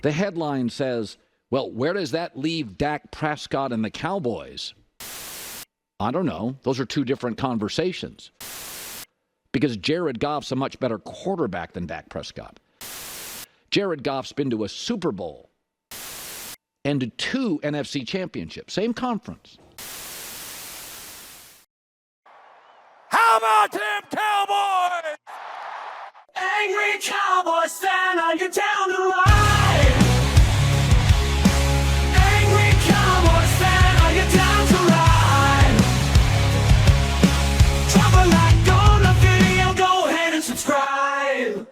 The headline says, well, where does that leave Dak Prescott and the Cowboys? I don't know. Those are two different conversations. Because Jared Goff's a much better quarterback than Dak Prescott. Jared Goff's been to a Super Bowl and to 2 NFC championships. Same conference. How about them Cowboys? Angry Cowboys Fan, are you down to ride? Angry Cowboys Fan, are you down to ride? Drop a like on the video, go ahead and subscribe.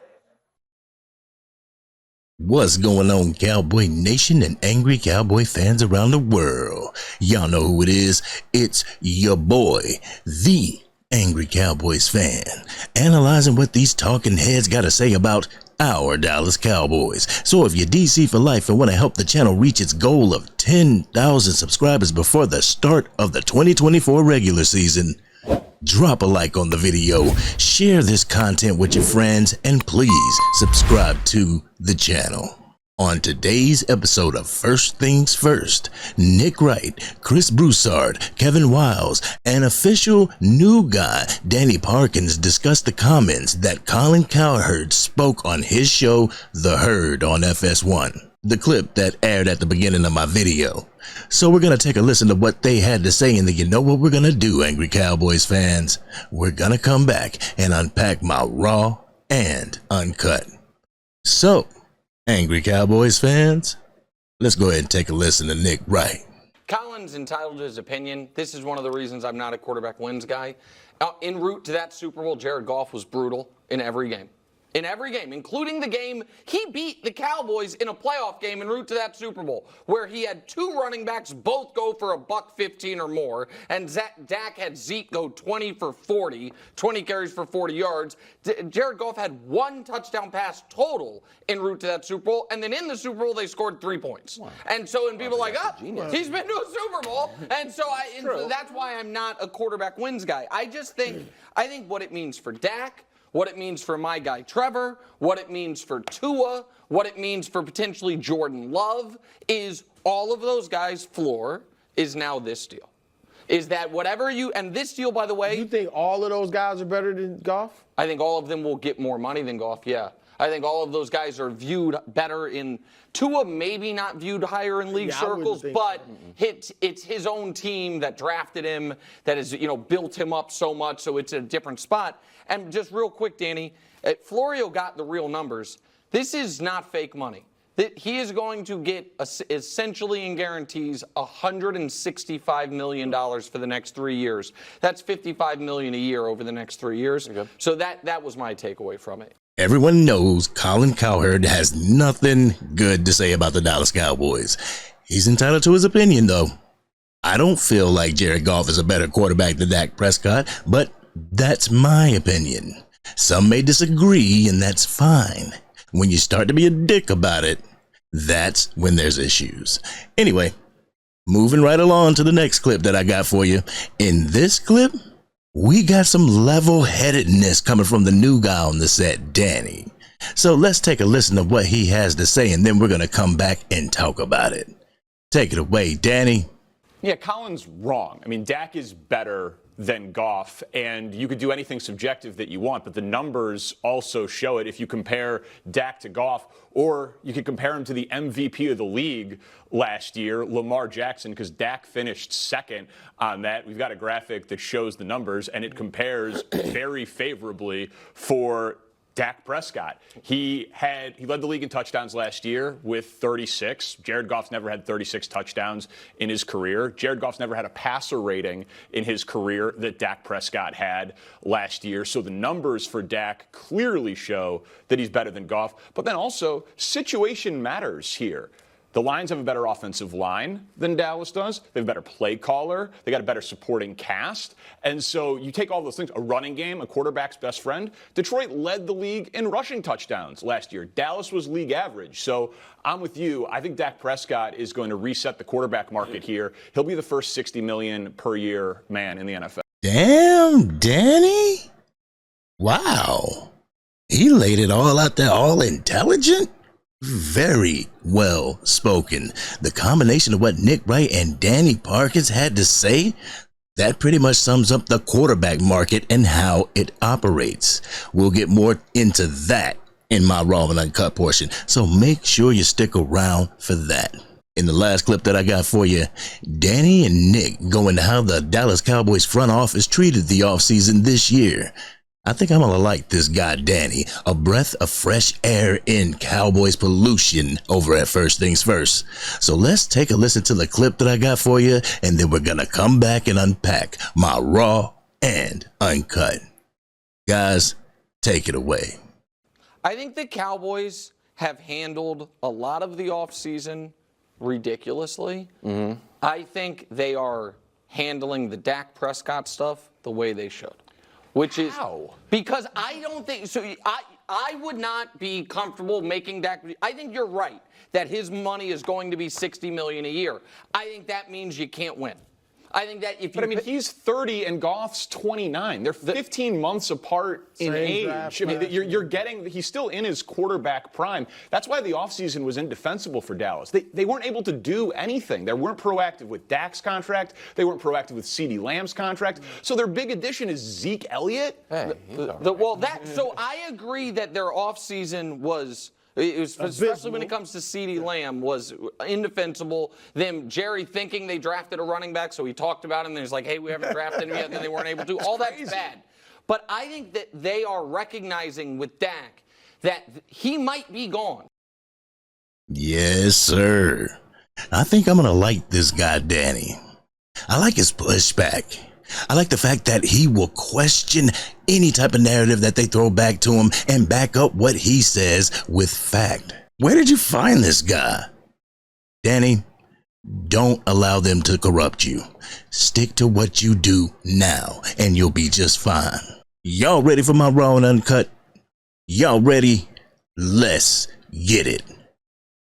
What's going on, Cowboy Nation and Angry Cowboy fans around the world? Y'all know who it is. It's your boy, the Angry Cowboys Fan, analyzing what these talking heads got to say about our Dallas Cowboys. So if you're DC for life and want to help the channel reach its goal of 10,000 subscribers before the start of the 2024 regular season, drop a like on the video, share this content with your friends, and please subscribe to the channel. On today's episode of First Things First, Nick Wright, Chris Broussard, Kevin Wiles, and official new guy Danny Parkins discussed the comments that Colin Cowherd spoke on his show, The Herd on FS1, the clip that aired at the beginning of my video. So we're going to take a listen to what they had to say, and then you know what we're going to do, Angry Cowboys fans? We're going to come back and unpack my raw and uncut. So, Angry Cowboys fans, let's go ahead and take a listen to Nick Wright. Colin's entitled to his opinion. This is one of the reasons I'm not a quarterback wins guy. En route to that Super Bowl, Jared Goff was brutal in every game. In every game, including the game he beat the Cowboys in a playoff game en route to that Super Bowl, where he had 2 running backs both go for $115 or more, and Dak had Zeke go 20 for 40, 20 carries for 40 yards. Jared Goff had 1 touchdown pass total en route to that Super Bowl, and then in the Super Bowl they scored 3 points. Wow. And people are like, he's been to a Super Bowl, and so that's why I'm not a quarterback wins guy. I think what it means for Dak, what it means for my guy Trevor, what it means for Tua, what it means for potentially Jordan Love, is all of those guys' floor is now this deal. Is that whatever and this deal, by the way. You think all of those guys are better than Goff? I think all of them will get more money than Goff, yeah. I think all of those guys are viewed better in Tua, maybe not viewed higher in league circles, but it's his own team that drafted him, that has built him up so much, so it's a different spot. And just real quick, Danny, Florio got the real numbers. This is not fake money. He is going to get essentially in guarantees $165 million for the next 3 years. That's $55 million a year over the next 3 years. Okay. So that was my takeaway from it. Everyone knows Colin Cowherd has nothing good to say about the Dallas Cowboys. He's entitled to his opinion, though. I don't feel like Jared Goff is a better quarterback than Dak Prescott, but that's my opinion. Some may disagree, and that's fine. When you start to be a dick about it, that's when there's issues. Anyway, moving right along to the next clip that I got for you. In this clip, we got some level-headedness coming from the new guy on the set, Danny. So let's take a listen to what he has to say, and then we're going to come back and talk about it. Take it away, Danny. Yeah, Colin's wrong. I mean, Dak is better than Goff, and you could do anything subjective that you want, but the numbers also show it. If you compare Dak to Goff, or you could compare him to the MVP of the league last year, Lamar Jackson, because Dak finished second on that. We've got a graphic that shows the numbers, and it compares very favorably for Dak Prescott. He led the league in touchdowns last year with 36. Jared Goff's never had 36 touchdowns in his career. Jared Goff's never had a passer rating in his career that Dak Prescott had last year. So the numbers for Dak clearly show that he's better than Goff. But then also, situation matters here. The Lions have a better offensive line than Dallas does. They have a better play caller. They got a better supporting cast. And so you take all those things, a running game, a quarterback's best friend. Detroit led the league in rushing touchdowns last year. Dallas was league average. So I'm with you. I think Dak Prescott is going to reset the quarterback market here. He'll be the first $60 million per year man in the NFL. Damn, Danny. Wow. He laid it all out there, all intelligent. Very well spoken. The combination of what Nick Wright and Danny Parkins had to say, that pretty much sums up the quarterback market and how it operates. We'll get more into that in my Raw and Uncut portion, so make sure you stick around for that. In the last clip that I got for you, Danny and Nick go into how the Dallas Cowboys front office treated the offseason this year. I think I'm gonna like this guy Danny, a breath of fresh air in Cowboys pollution over at First Things First. So let's take a listen to the clip that I got for you, and then we're gonna come back and unpack my Raw and Uncut. Guys, take it away. I think the Cowboys have handled a lot of the offseason ridiculously. I think they are handling the Dak Prescott stuff the way they should. Which is because I don't think so. I would not be comfortable making Dak. I think you're right that his money is going to be $60 million a year. I think that means you can't win. I think that if you. But I mean, he's 30 and Goff's 29. They're 15 months apart in age. I mean, you're getting. He's still in his quarterback prime. That's why the offseason was indefensible for Dallas. They weren't able to do anything. They weren't proactive with Dak's contract. They weren't proactive with CeeDee Lamb's contract. So their big addition is Zeke Elliott. So I agree that their offseason was. It was, especially when it comes to CeeDee Lamb, was indefensible. Jerry thinking they drafted a running back, so he talked about him, and he's like, hey, we haven't drafted him yet, and then they weren't able to. All that's bad. But I think that they are recognizing with Dak that he might be gone. Yes, sir. I think I'm going to like this guy, Danny. I like his pushback. I like the fact that he will question any type of narrative that they throw back to him and back up what he says with fact. Where did you find this guy? Danny, don't allow them to corrupt you. Stick to what you do now and you'll be just fine. Y'all ready for my Raw and Uncut? Y'all ready? Let's get it.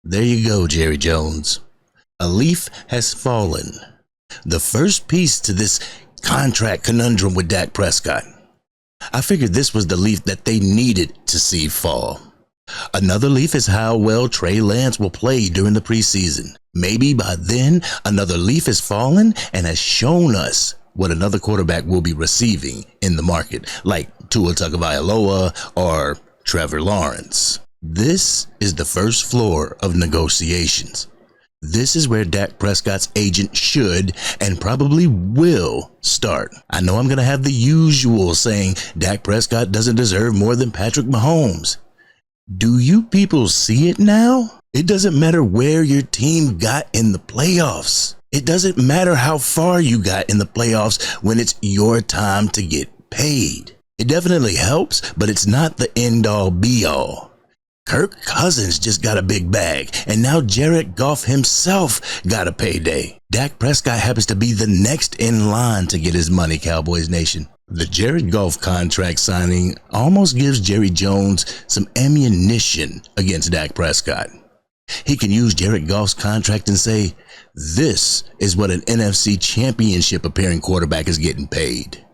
There you go, Jerry Jones. A leaf has fallen. The first piece to this contract conundrum with Dak Prescott. I figured this was the leaf that they needed to see fall. Another leaf is how well Trey Lance will play during the preseason. Maybe by then, another leaf has fallen and has shown us what another quarterback will be receiving in the market, like Tua Tagovailoa or Trevor Lawrence. This is the first floor of negotiations. This is where Dak Prescott's agent should and probably will start. I know I'm going to have the usual saying Dak Prescott doesn't deserve more than Patrick Mahomes. Do you people see it now? It doesn't matter where your team got in the playoffs. It doesn't matter how far you got in the playoffs when it's your time to get paid. It definitely helps, but it's not the end-all be-all. Kirk Cousins just got a big bag, and now Jared Goff himself got a payday. Dak Prescott happens to be the next in line to get his money, Cowboys Nation. The Jared Goff contract signing almost gives Jerry Jones some ammunition against Dak Prescott. He can use Jared Goff's contract and say, this is what an NFC championship appearing quarterback is getting paid.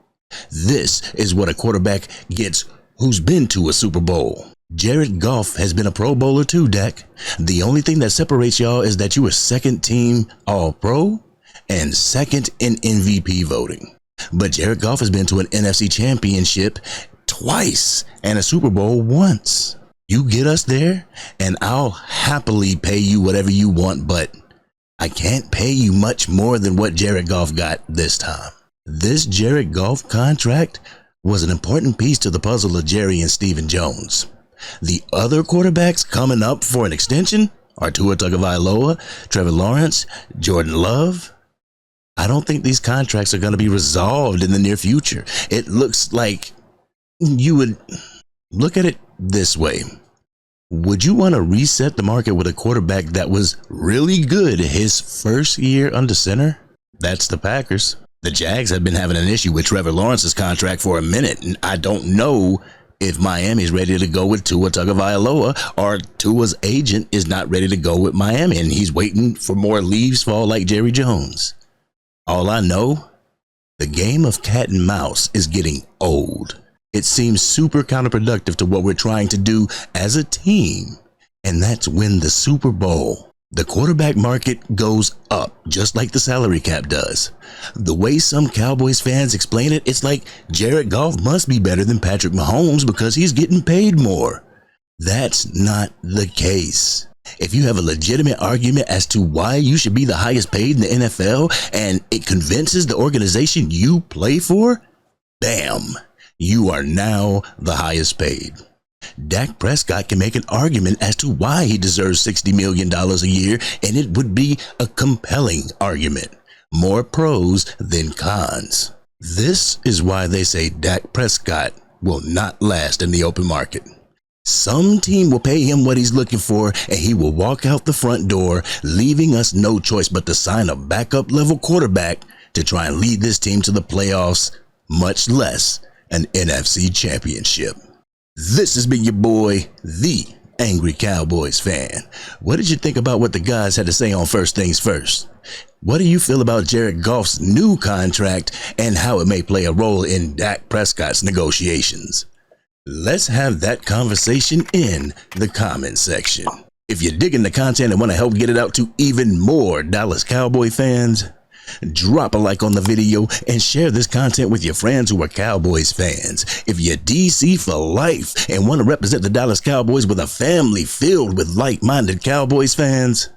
This is what a quarterback gets who's been to a Super Bowl. Jared Goff has been a Pro Bowler too, Dak. The only thing that separates y'all is that you were second team All-Pro and second in MVP voting. But Jared Goff has been to an NFC championship twice and a Super Bowl once. You get us there and I'll happily pay you whatever you want, but I can't pay you much more than what Jared Goff got this time. This Jared Goff contract was an important piece to the puzzle of Jerry and Stephen Jones. The other quarterbacks coming up for an extension are Tua Tagovailoa, Trevor Lawrence, Jordan Love. I don't think these contracts are going to be resolved in the near future. It looks like you would look at it this way. Would you want to reset the market with a quarterback that was really good his first year under center? That's the Packers. The Jags have been having an issue with Trevor Lawrence's contract for a minute, and I don't know if Miami's ready to go with Tua Tagovailoa or Tua's agent is not ready to go with Miami and he's waiting for more leaves fall like Jerry Jones. All I know, the game of cat and mouse is getting old. It seems super counterproductive to what we're trying to do as a team, And that's when the Super Bowl, the quarterback market goes up, just like the salary cap does. The way some Cowboys fans explain it, it's like Jared Goff must be better than Patrick Mahomes because he's getting paid more. That's not the case. If you have a legitimate argument as to why you should be the highest paid in the NFL and it convinces the organization you play for, bam, you are now the highest paid. Dak Prescott can make an argument as to why he deserves $60 million a year, and it would be a compelling argument. More pros than cons. This is why they say Dak Prescott will not last in the open market. Some team will pay him what he's looking for, and he will walk out the front door, leaving us no choice but to sign a backup level quarterback to try and lead this team to the playoffs, much less an NFC championship. This has been your boy, the Angry Cowboys Fan. What did you think about what the guys had to say on First Things First? What do you feel about Jared Goff's new contract and how it may play a role in Dak Prescott's negotiations? Let's have that conversation in the comment section. If you're digging the content and want to help get it out to even more Dallas Cowboy fans, drop a like on the video and share this content with your friends who are Cowboys fans. If you're DC for life and want to represent the Dallas Cowboys with a family filled with like-minded Cowboys fans,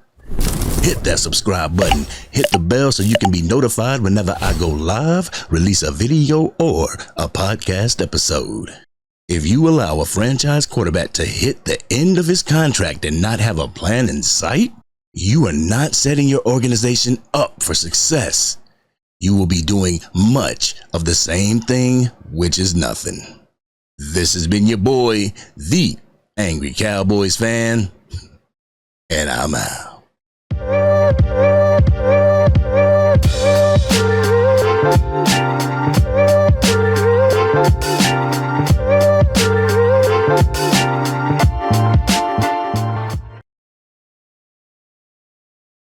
hit that subscribe button, hit the bell so you can be notified whenever I go live, release a video or a podcast episode. If you allow a franchise quarterback to hit the end of his contract and not have a plan in sight, you are not setting your organization up for success. You will be doing much of the same thing, which is nothing. This has been your boy, the Angry Cowboys Fan, and I'm out.